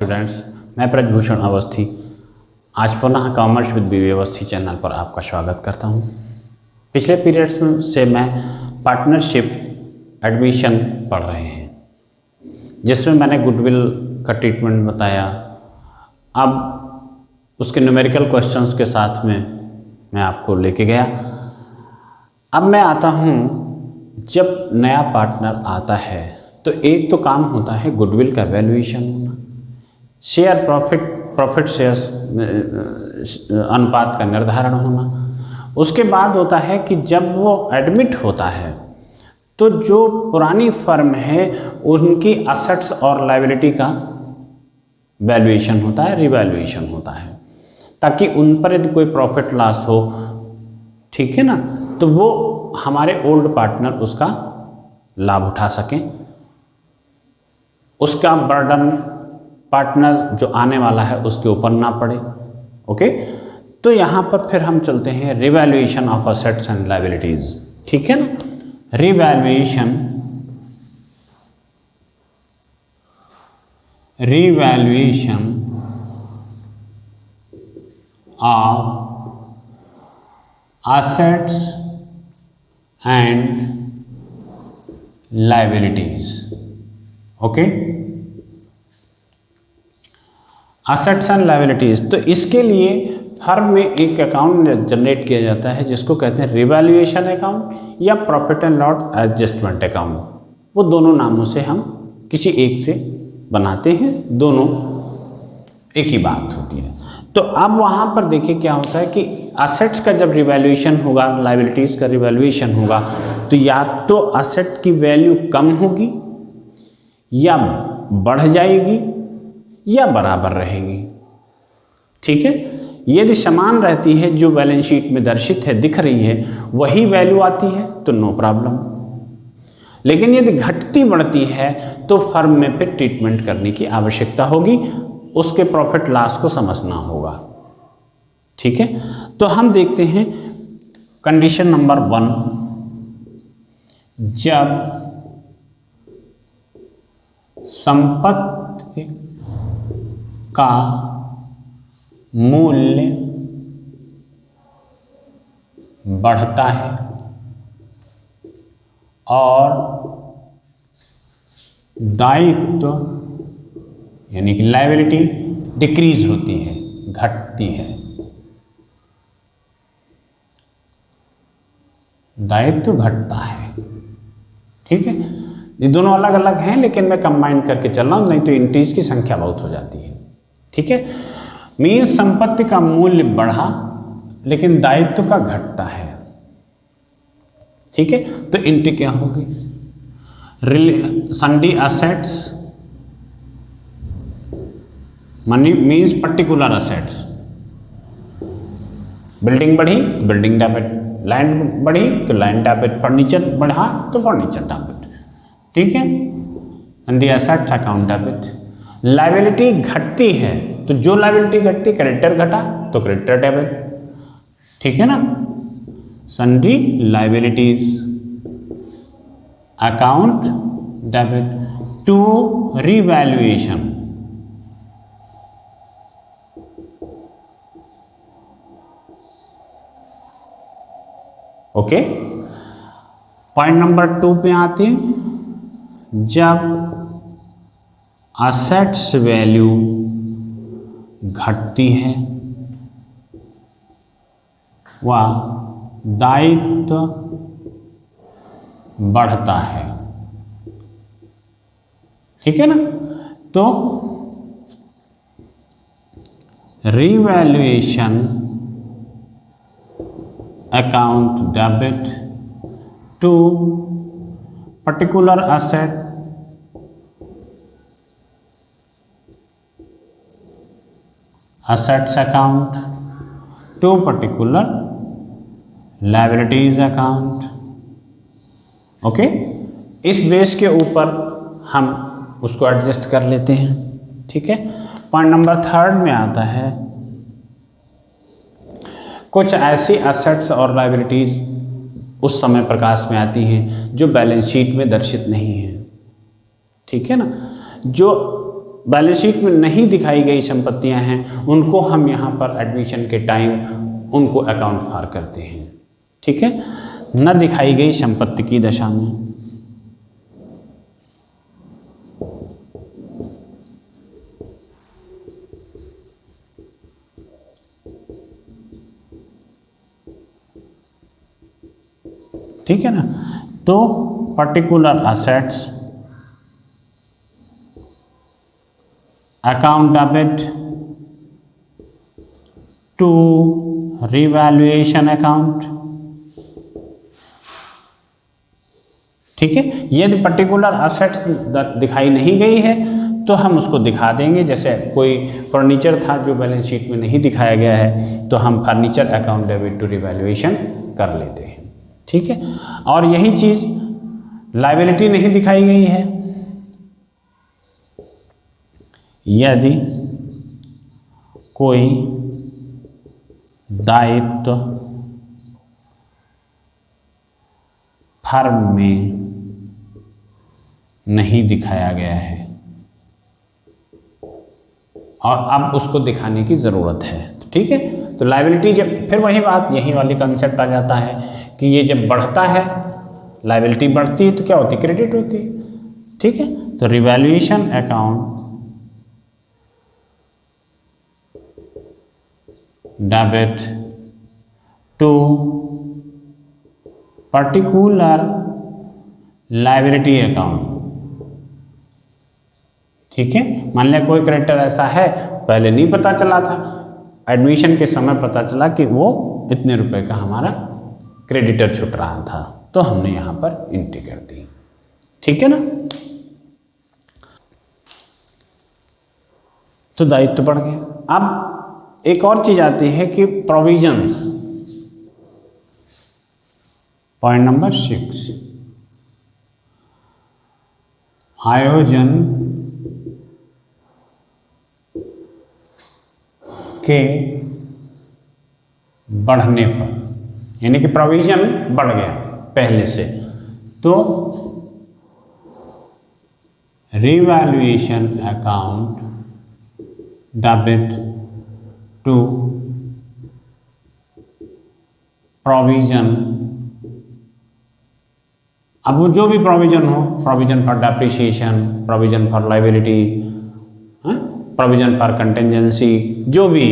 Students, मैं ब्रजभूषण अवस्थी आज पुनः कॉमर्स विद बीवी अवस्थी चैनल पर आपका स्वागत करता हूं। पिछले पीरियड्स में से मैं पार्टनरशिप एडमिशन पढ़ रहे हैं, जिसमें मैंने गुडविल का ट्रीटमेंट बताया। अब उसके न्यूमेरिकल क्वेश्चंस के साथ में मैं आपको लेके गया। अब मैं आता हूं, जब नया पार्टनर आता है तो एक तो काम होता है गुडविल का वैल्यूएशन होना, शेयर प्रॉफिट शेयर्स अनुपात का निर्धारण होना। उसके बाद होता है कि जब वो एडमिट होता है तो जो पुरानी फर्म है उनकी असेट्स और लायबिलिटी का वैल्यूएशन होता है, रिवैल्यूएशन होता है, ताकि उन पर यदि कोई प्रॉफिट लॉस हो, ठीक है ना, तो वो हमारे ओल्ड पार्टनर उसका लाभ उठा सकें, उसका बर्डन पार्टनर जो आने वाला है उसके ऊपर ना पड़े। ओके, तो यहाँ पर फिर हम चलते हैं revaluation of assets and liabilities. ठीक है ना, revaluation of assets and liabilities। Okay, assets and liabilities, तो इसके लिए फर्म में एक अकाउंट जनरेट किया जाता है जिसको कहते हैं रिवैल्यूएशन अकाउंट या profit and loss adjustment account. वो दोनों नामों से हम किसी एक से बनाते हैं, दोनों एक ही बात होती है। तो अब वहाँ पर देखिए क्या होता है कि असेट्स का जब रिवैल्यूएशन होगा, लायबिलिटीज़ का रिवैल्यूएशन होगा, तो या तो असेट की वैल्यू कम होगी या बढ़ जाएगी या बराबर रहेगी। ठीक है, यदि समान रहती है, जो बैलेंस शीट में दर्शित है, दिख रही है, वही वैल्यू आती है तो नो प्रॉब्लम। लेकिन यदि घटती बढ़ती है तो फर्म में फिर ट्रीटमेंट करने की आवश्यकता होगी, उसके प्रॉफिट लॉस को समझना होगा। ठीक है, तो हम देखते हैं कंडीशन नंबर 1, जब संपत्ति का मूल्य बढ़ता है और दायित्व यानी कि लायबिलिटी डिक्रीज होती है, घटती है। दायित्व घटता है। ठीक है, ये दोनों अलग अलग हैं, लेकिन मैं कंबाइन करके चल रहा हूं, नहीं तो इंट्रीज की संख्या बहुत हो जाती है। ठीक है, मीन्स संपत्ति का मूल्य बढ़ा लेकिन दायित्व का घटता है। ठीक है, तो एंट्री क्या होगी? सन्डी assets money means particular assets. Building बढ़ी, बिल्डिंग डेबिट, लैंड बढ़ी तो लैंड डेबिट, फर्नीचर बढ़ा तो फर्नीचर डेबिट। ठीक है, सन्डी असेट्स अकाउंट डेबिट। लायबिलिटी घटती है तो जो लायबिलिटी घटती, क्रेडिटर घटा तो क्रेडिटर डेबिट। ठीक है ना, sundry liabilities account debit to revaluation. Okay, point number 2 पे आते हैं, जब असेट्स वैल्यू घटती है व दायित्व बढ़ता है। ठीक है ना, तो revaluation account debit to particular asset assets account to particular liabilities account। Okay, इस बेस के ऊपर हम उसको एडजस्ट कर लेते हैं। ठीक है, पॉइंट नंबर 3 में आता है, कुछ ऐसी असेट्स और लायबिलिटीज उस समय प्रकाश में आती हैं जो बैलेंस शीट में दर्शित नहीं है। ठीक है ना, जो बैलेंस शीट में नहीं दिखाई गई संपत्तियां हैं उनको हम यहाँ पर एडमिशन के टाइम उनको अकाउंट फॉर करते हैं। ठीक है, न दिखाई गई संपत्ति की दशा में। ठीक है ना, तो particular assets account debit to revaluation account. ठीक है, यदि पर्टिकुलर असेट्स दिखाई नहीं गई है तो हम उसको दिखा देंगे। जैसे कोई फर्नीचर था जो बैलेंस शीट में नहीं दिखाया गया है तो हम furniture account debit to revaluation कर लेते हैं। ठीक है, और यही चीज लायबिलिटी नहीं दिखाई गई है, यदि कोई दायित्व फर्म में नहीं दिखाया गया है और अब उसको दिखाने की ज़रूरत है। ठीक है, तो लायबिलिटी जब, फिर वही बात, यही वाली कंसेप्ट आ जाता है कि ये जब बढ़ता है, लायबिलिटी बढ़ती है तो क्या होती है, क्रेडिट होती है। ठीक है, तो revaluation account debit to particular liability account. ठीक है, मान लिया कोई क्रेडिटर ऐसा है, पहले नहीं पता चला था, एडमिशन के समय पता चला कि वो इतने रुपए का हमारा क्रेडिटर छूट रहा था, तो हमने यहां पर एंट्री कर दी। ठीक है ना, तो दायित्व बढ़ गया। अब एक और चीज आती है कि प्रोविजंस, पॉइंट नंबर 6, आयोजन के बढ़ने पर, यानी कि प्रोविजन बढ़ गया पहले से, तो revaluation account debit to provision. अब वो जो भी प्रोविजन हो, provision for depreciation, provision for liability, provision for contingency, जो भी,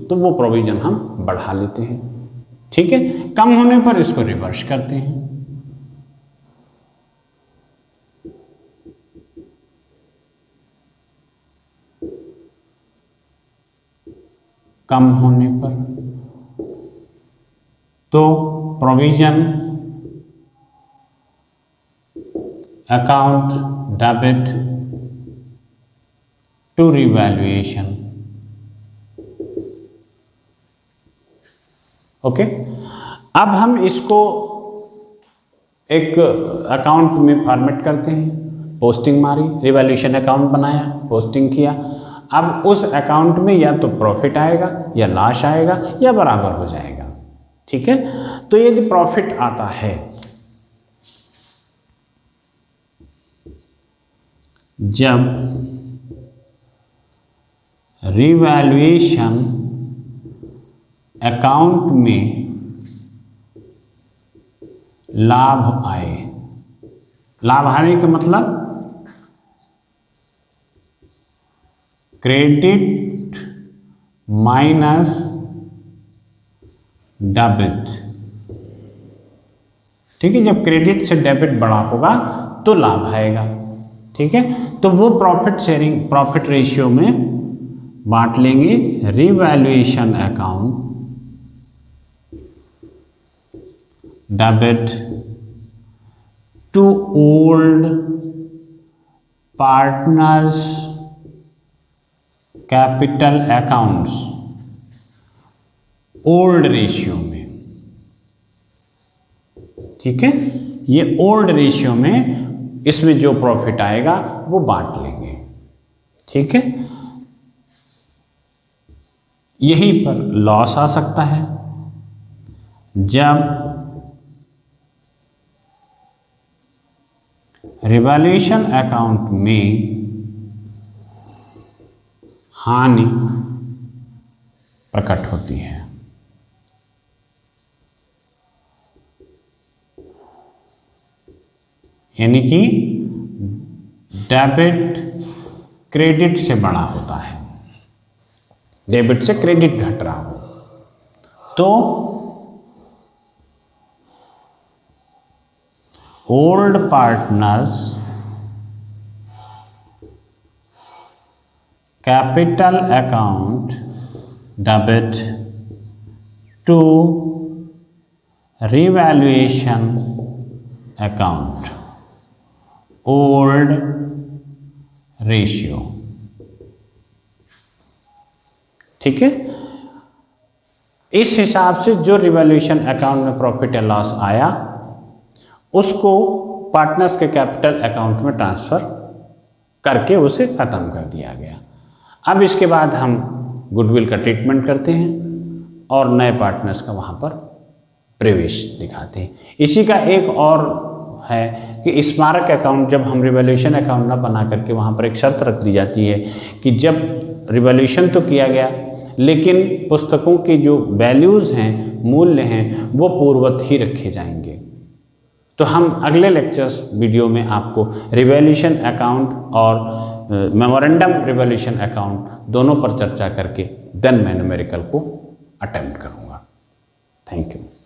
तो वो प्रोविजन हम बढ़ा लेते हैं। ठीक है, कम होने पर इसको रिवर्स करते हैं। कम होने पर तो provision account debit to revaluation. Okay, अब हम इसको एक अकाउंट में फॉर्मेट करते हैं। पोस्टिंग मारी, रिवैल्यूएशन अकाउंट बनाया, पोस्टिंग किया। अब उस अकाउंट में या तो प्रॉफिट आएगा या लॉस आएगा या बराबर हो जाएगा। ठीक है, तो यदि प्रॉफिट आता है, जब रिवैल्यूएशन अकाउंट में लाभ आए, लाभ आने का मतलब क्रेडिट माइनस डेबिट। ठीक है, जब क्रेडिट से डेबिट बड़ा होगा तो लाभ आएगा। ठीक है, तो वो प्रॉफिट शेयरिंग, प्रॉफिट रेशियो में बांट लेंगे। Revaluation account debit to old partners capital accounts, old ratio में। ठीक है, ये ओल्ड रेशियो में इसमें जो प्रॉफिट आएगा वो बांट लेंगे। ठीक है, यहीं पर लॉस आ सकता है जब रिवैल्यूएशन अकाउंट में हानि प्रकट होती है। यानी कि डेबिट क्रेडिट से बड़ा होता है, डेबिट से क्रेडिट घट रहा हो तो old partners capital account debit to revaluation account old ratio. ठीक है, इस हिसाब से जो रिवैल्यूएशन अकाउंट में प्रॉफिट या लॉस आया उसको पार्टनर्स के कैपिटल अकाउंट में ट्रांसफर करके उसे खत्म कर दिया गया। अब इसके बाद हम गुडविल का ट्रीटमेंट करते हैं और नए पार्टनर्स का वहाँ पर प्रवेश दिखाते हैं। इसी का एक और है कि स्मारक अकाउंट, जब हम रिवैल्यूएशन अकाउंट ना बना करके वहाँ पर एक शर्त रख दी जाती है कि जब रिवैल्यूएशन तो किया गया लेकिन पुस्तकों के जो वैल्यूज़ हैं, मूल्य हैं, वो पूर्ववत ही रखे जाएंगे। तो हम अगले लेक्चर्स वीडियो में आपको रिवैल्यूएशन अकाउंट और मेमोरेंडम रिवैल्यूएशन अकाउंट दोनों पर चर्चा करके देन मैं न्यूमेरिकल को अटेम्प्ट करूँगा। Thank you.